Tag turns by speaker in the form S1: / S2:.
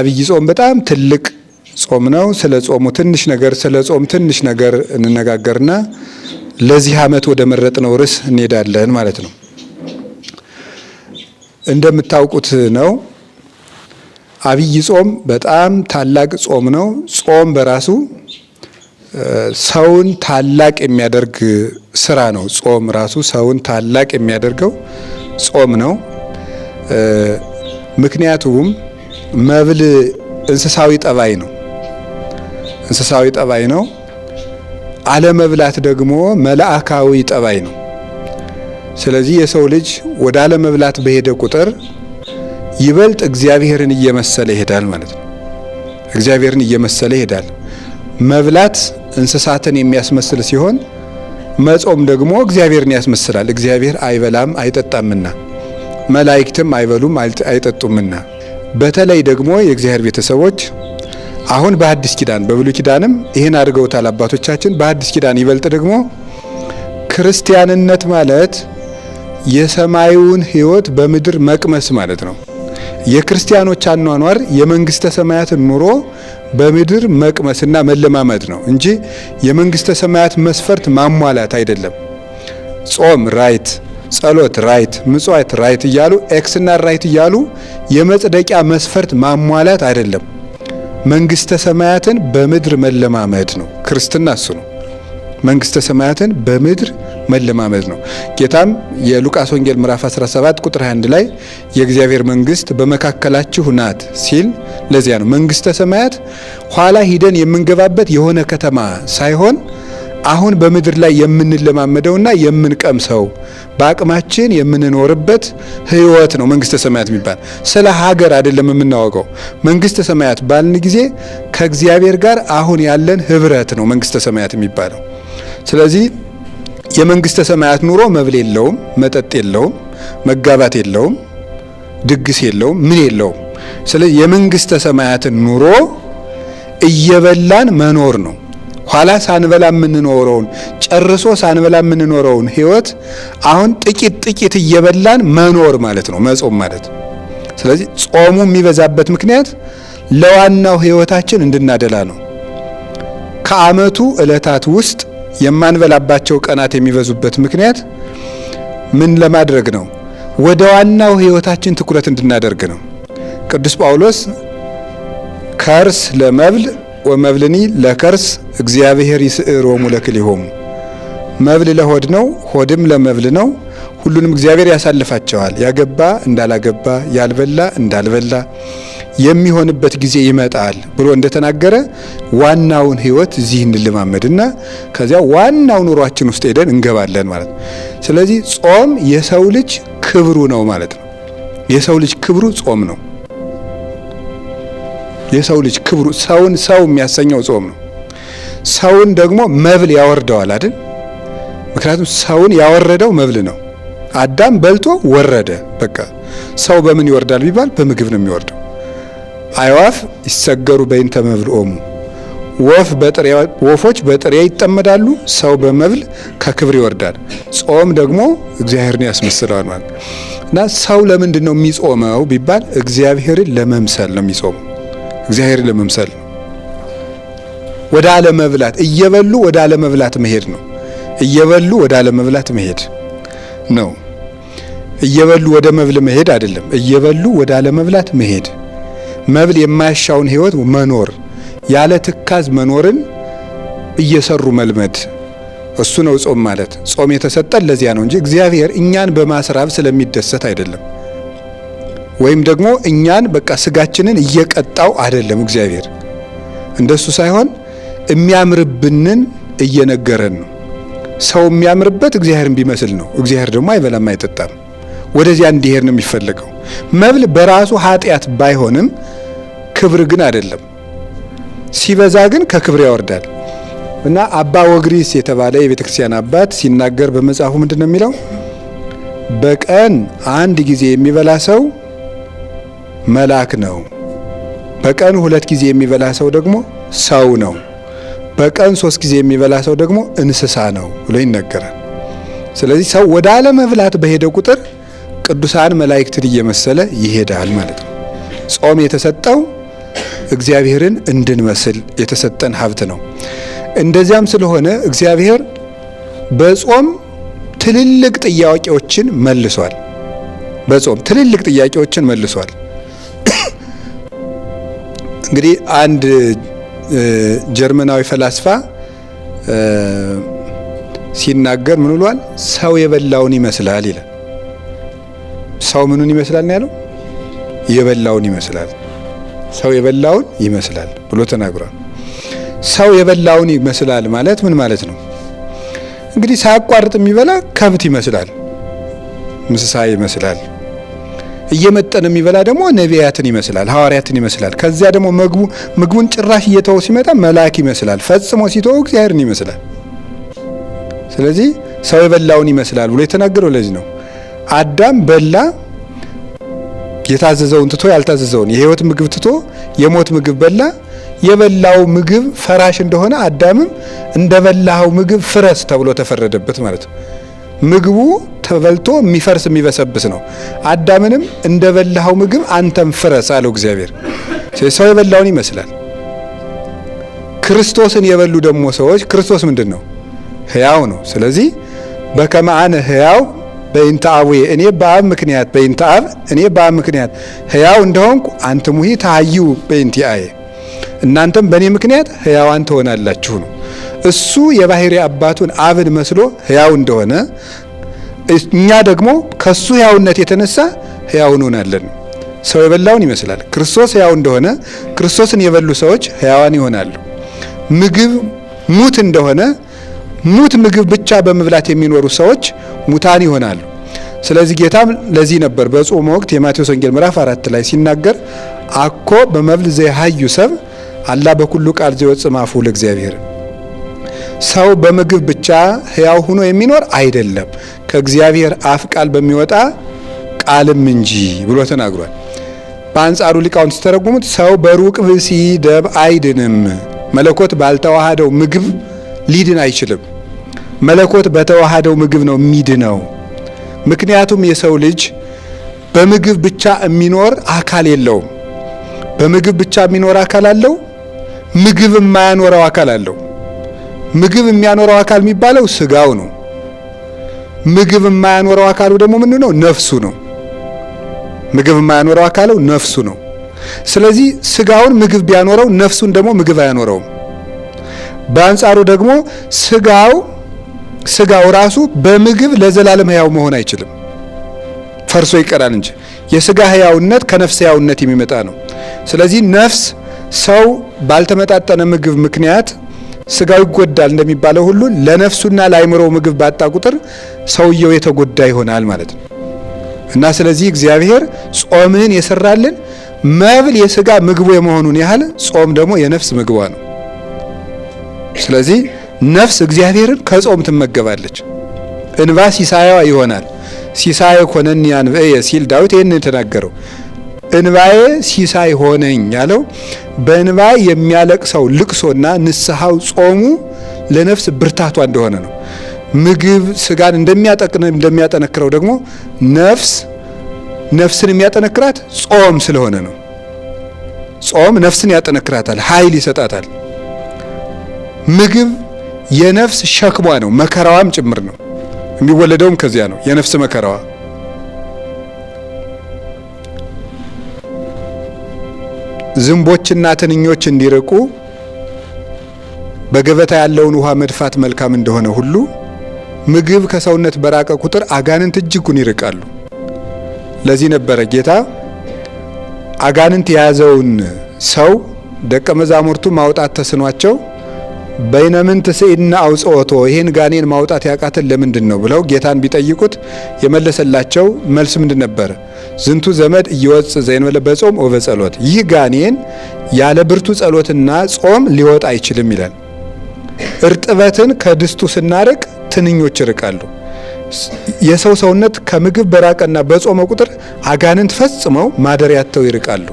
S1: አብይ ጾም በጣም ትልቅ ጾም ነው። ስለ ጾሙ ትንሽ ነገር ስለ ጾም ትንሽ ነገር እንነጋገርና ለዚህ ዓመት ወደ መረጥነው ርዕስ እንሄዳለን ማለት ነው። እንደምታውቁት ነው አብይ ጾም በጣም ታላቅ ጾም ነው። ጾም በራሱ ሰውን ታላቅ የሚያደርግ ስራ ነው። ጾም ራሱ ሰውን ታላቅ የሚያደርገው ጾም ነው። ምክንያቱም መብል እንስሳዊ ጠባይ ነው። እንስሳዊ ጠባይ ነው። አለመብላት ደግሞ መላእካዊ ጠባይ ነው። ስለዚህ የሰው ልጅ ወደ አለመብላት በሄደ ቁጥር ይበልጥ እግዚአብሔርን እየመሰለ ይሄዳል ማለት ነው። እግዚአብሔርን እየመሰለ ይሄዳል። መብላት እንስሳትን የሚያስመስል ሲሆን መጾም ደግሞ እግዚአብሔርን ያስመስላል። እግዚአብሔር አይበላም አይጠጣምና፣ መላእክትም አይበሉም አይጠጡምና። በተለይ ደግሞ የእግዚአብሔር ቤተሰቦች አሁን በአዲስ ኪዳን በብሉይ ኪዳንም ይህን አድርገውታል አባቶቻችን። በአዲስ ኪዳን ይበልጥ ደግሞ ክርስቲያንነት ማለት የሰማዩን ሕይወት በምድር መቅመስ ማለት ነው። የክርስቲያኖች አኗኗር የመንግስተ ሰማያትን ኑሮ በምድር መቅመስና መለማመድ ነው እንጂ የመንግስተ ሰማያት መስፈርት ማሟላት አይደለም። ጾም ራይት፣ ጸሎት ራይት፣ ምጽዋት ራይት እያሉ ኤክስና ራይት እያሉ የመጽደቂያ መስፈርት ማሟላት አይደለም። መንግስተ ሰማያትን በምድር መለማመድ ነው። ክርስትና እሱ ነው። መንግስተ ሰማያትን በምድር መለማመድ ነው። ጌታም የሉቃስ ወንጌል ምዕራፍ 17 ቁጥር 21 ላይ የእግዚአብሔር መንግስት በመካከላችሁ ናት ሲል ለዚያ ነው። መንግስተ ሰማያት ኋላ ሂደን የምንገባበት የሆነ ከተማ ሳይሆን አሁን በምድር ላይ የምንለማመደውና የምንቀምሰው በአቅማችን የምንኖርበት ህይወት ነው መንግስተ ሰማያት የሚባል። ስለ ሀገር አይደለም የምናወቀው። መንግስተ ሰማያት ባልን ጊዜ ከእግዚአብሔር ጋር አሁን ያለን ህብረት ነው መንግስተ ሰማያት የሚባለው። ስለዚህ የመንግስተ ሰማያት ኑሮ መብል የለውም፣ መጠጥ የለውም፣ መጋባት የለውም፣ ድግስ የለውም፣ ምን የለውም። ስለዚህ የመንግስተ ሰማያትን ኑሮ እየበላን መኖር ነው። ኋላ ሳንበላ የምንኖረውን ጨርሶ ሳንበላ የምንኖረውን ህይወት አሁን ጥቂት ጥቂት እየበላን መኖር ማለት ነው መጾም ማለት። ስለዚህ ጾሙ የሚበዛበት ምክንያት ለዋናው ህይወታችን እንድናደላ ነው። ከዓመቱ ዕለታት ውስጥ የማንበላባቸው ቀናት የሚበዙበት ምክንያት ምን ለማድረግ ነው? ወደ ዋናው ህይወታችን ትኩረት እንድናደርግ ነው። ቅዱስ ጳውሎስ ከርስ ለመብል ወመብልኒ ለከርስ እግዚአብሔር ይስዕሮሙ ለክልኤሆሙ። መብል ለሆድ ነው፣ ሆድም ለመብል ነው። ሁሉንም እግዚአብሔር ያሳልፋቸዋል። ያገባ እንዳላገባ፣ ያልበላ እንዳልበላ የሚሆንበት ጊዜ ይመጣል ብሎ እንደተናገረ ዋናውን ህይወት እዚህ እንልማመድና ከዚያ ዋናው ኑሯችን ውስጥ ሄደን እንገባለን ማለት ነው። ስለዚህ ጾም የሰው ልጅ ክብሩ ነው ማለት ነው። የሰው ልጅ ክብሩ ጾም ነው። የሰው ልጅ ክብሩ ሰውን ሰው የሚያሰኘው ጾም ነው። ሰውን ደግሞ መብል ያወርደዋል አይደል? ምክንያቱም ሰውን ያወረደው መብል ነው። አዳም በልቶ ወረደ። በቃ ሰው በምን ይወርዳል ቢባል በምግብ ነው የሚወርደው። አዕዋፍ ይሰገሩ በእንተ መብልኦሙ። ወፎች በጥሬ ይጠመዳሉ፣ ሰው በመብል ከክብር ይወርዳል። ጾም ደግሞ እግዚአብሔርን ያስመስለዋል ማለት እና ሰው ለምንድን ነው የሚጾመው ቢባል እግዚአብሔርን ለመምሰል ነው የሚጾመው። እግዚአብሔርን ለመምሰል ነው። ወደ አለመብላት እየበሉ ወደ አለመብላት መሄድ ነው። እየበሉ ወደ አለመብላት መሄድ ነው። እየበሉ ወደ መብል መሄድ አይደለም። እየበሉ ወደ አለመብላት መሄድ፣ መብል የማያሻውን ህይወት መኖር፣ ያለ ትካዝ መኖርን እየሰሩ መልመድ፣ እሱ ነው ጾም ማለት። ጾም የተሰጠን ለዚያ ነው እንጂ እግዚአብሔር እኛን በማስራብ ስለሚደሰት አይደለም። ወይም ደግሞ እኛን በቃ ስጋችንን እየቀጣው አይደለም። እግዚአብሔር እንደሱ ሳይሆን የሚያምርብንን እየነገረን ነው። ሰው የሚያምርበት እግዚአብሔርን ቢመስል ነው። እግዚአብሔር ደግሞ አይበላም አይጠጣም። ወደዚያ እንዲሄድ ነው የሚፈልገው። መብል በራሱ ኃጢአት ባይሆንም ክብር ግን አይደለም። ሲበዛ ግን ከክብር ያወርዳል። እና አባ ወግሪስ የተባለ የቤተ ክርስቲያን አባት ሲናገር በመጽሐፉ ምንድን ነው የሚለው? በቀን አንድ ጊዜ የሚበላ ሰው መልአክ ነው። በቀን 2 ጊዜ የሚበላ ሰው ደግሞ ሰው ነው። በቀን 3 ጊዜ የሚበላ ሰው ደግሞ እንስሳ ነው ብሎ ይነገራል። ስለዚህ ሰው ወደ አለመብላት በሄደ ቁጥር ቅዱሳን መላእክትን እየመሰለ ይሄዳል ማለት ነው። ጾም የተሰጠው እግዚአብሔርን እንድንመስል የተሰጠን ሀብት ነው። እንደዚያም ስለሆነ እግዚአብሔር በጾም ትልልቅ ጥያቄዎችን መልሷል። እንግዲህ አንድ ጀርመናዊ ፈላስፋ ሲናገር ምን ብሏል? ሰው የበላውን ይመስላል ይላል። ሰው ምኑን ይመስላል ነው ያለው? የበላውን ይመስላል። ሰው የበላውን ይመስላል ብሎ ተናግሯል። ሰው የበላውን ይመስላል ማለት ምን ማለት ነው? እንግዲህ ሳያቋርጥ የሚበላ ከብት ይመስላል፣ እንስሳ ይመስላል። እየመጠነ የሚበላ ደግሞ ነቢያትን ይመስላል፣ ሐዋርያትን ይመስላል። ከዚያ ደግሞ ምግቡን ጭራሽ እየተወው ሲመጣ መልአክ ይመስላል፣ ፈጽሞ ሲተወው እግዚአብሔርን ይመስላል። ስለዚህ ሰው የበላውን ይመስላል ብሎ የተናገረው ለዚህ ነው። አዳም በላ፣ የታዘዘውን ትቶ ያልታዘዘውን የሕይወት ምግብ ትቶ የሞት ምግብ በላ። የበላው ምግብ ፈራሽ እንደሆነ አዳምም እንደበላው ምግብ ፍረስ ተብሎ ተፈረደበት ማለት ነው። ምግቡ ተበልቶ የሚፈርስ የሚበሰብስ ነው። አዳምንም እንደበላው ምግብ አንተም ፍረስ አለው እግዚአብሔር። ሰው የበላውን ይመስላል። ክርስቶስን የበሉ ደግሞ ሰዎች ክርስቶስ ምንድን ነው? ሕያው ነው። ስለዚህ በከመ አነ ሕያው በእንተ አቡየ፣ እኔ በአብ ምክንያት በእንተ አብ፣ እኔ በአብ ምክንያት ሕያው እንደሆንኩ አንትሙሂ ተሐዩ በእንቲአየ፣ እናንተም በእኔ ምክንያት ሕያዋን ትሆናላችሁ ነው። እሱ የባህሪ አባቱን አብን መስሎ ሕያው እንደሆነ እኛ ደግሞ ከሱ ሕያውነት የተነሳ ሕያው እንሆናለን። ሰው የበላውን ይመስላል። ክርስቶስ ሕያው እንደሆነ ክርስቶስን የበሉ ሰዎች ሕያዋን ይሆናሉ። ምግብ ሙት እንደሆነ ሙት ምግብ ብቻ በመብላት የሚኖሩ ሰዎች ሙታን ይሆናሉ። ስለዚህ ጌታም ለዚህ ነበር በጾም ወቅት የማቴዎስ ወንጌል ምዕራፍ 4 ላይ ሲናገር አኮ በመብል ዘይሃዩ ሰብ አላ በኩሉ ቃል ዘይወጽእ እምአፉ ለእግዚአብሔር፣ ሰው በምግብ ብቻ ሕያው ሆኖ የሚኖር አይደለም ከእግዚአብሔር አፍ ቃል በሚወጣ ቃልም እንጂ ብሎ ተናግሯል። በአንጻሩ ሊቃውንት ሲተረጉሙት ሰው በሩቅ ብእሲ ደብ አይድንም፣ መለኮት ባልተዋሃደው ምግብ ሊድን አይችልም። መለኮት በተዋሃደው ምግብ ነው የሚድነው። ምክንያቱም የሰው ልጅ በምግብ ብቻ የሚኖር አካል የለውም። በምግብ ብቻ የሚኖር አካል አለው፣ ምግብ የማያኖረው አካል አለው። ምግብ የሚያኖረው አካል የሚባለው ስጋው ነው። ምግብ የማያኖረው አካሉ ደግሞ ምን ነው? ነፍሱ ነው። ምግብ የማያኖረው አካሉ ነፍሱ ነው። ስለዚህ ስጋውን ምግብ ቢያኖረው ነፍሱን ደግሞ ምግብ አያኖረውም። በአንጻሩ ደግሞ ስጋው ራሱ በምግብ ለዘላለም ሕያው መሆን አይችልም፣ ፈርሶ ይቀራል እንጂ የስጋ ሕያውነት ከነፍስ ሕያውነት የሚመጣ ነው። ስለዚህ ነፍስ ሰው ባልተመጣጠነ ምግብ ምክንያት ስጋው ይጎዳል እንደሚባለው ሁሉ ለነፍሱና ለአይምሮው ምግብ ባጣ ቁጥር ሰውየው የተጎዳ ይሆናል ማለት ነው። እና ስለዚህ እግዚአብሔር ጾምን የሰራልን መብል የስጋ ምግቡ የመሆኑን ያህል ጾም ደግሞ የነፍስ ምግቧ ነው። ስለዚህ ነፍስ እግዚአብሔርን ከጾም ትመገባለች። እንባ ሲሳያዋ ይሆናል። ሲሳይ ኮነኒ አንብየ ሲል ዳዊት ይህን የተናገረው እንባዬ ሲሳይ ሆነኝ ያለው በእንባ የሚያለቅሰው ልቅሶና ንስሐው ጾሙ ለነፍስ ብርታቷ እንደሆነ ነው። ምግብ ስጋን እንደሚያጠነክረው ደግሞ ነፍስን የሚያጠነክራት ጾም ስለሆነ ነው። ጾም ነፍስን ያጠነክራታል፣ ኃይል ይሰጣታል። ምግብ የነፍስ ሸክሟ ነው፣ መከራዋም ጭምር ነው። የሚወለደውም ከዚያ ነው፣ የነፍስ መከራዋ። ዝንቦችና ትንኞች እንዲርቁ በገበታ ያለውን ውሃ መድፋት መልካም እንደሆነ ሁሉ ምግብ ከሰውነት በራቀ ቁጥር አጋንንት እጅጉን ይርቃሉ። ለዚህ ነበረ ጌታ አጋንንት የያዘውን ሰው ደቀ መዛሙርቱ ማውጣት ተስኗቸው በይነምንት ስኢና አውጽኦቶ ይህን ጋኔን ማውጣት ያቃተን ለምንድን ነው ብለው ጌታን ቢጠይቁት የመለሰላቸው መልስ ምንድን ነበረ? ዝንቱ ዘመድ እየወጽእ ዘእንበለ በጾም ወበጸሎት፣ ይህ ጋኔን ያለ ብርቱ ጸሎትና ጾም ሊወጣ አይችልም ይላል። እርጥበትን ከድስቱ ስናርቅ ትንኞች ይርቃሉ። የሰው ሰውነት ከምግብ በራቀና በጾመ ቁጥር አጋንንት ፈጽመው ማደሪያቸው ይርቃሉ።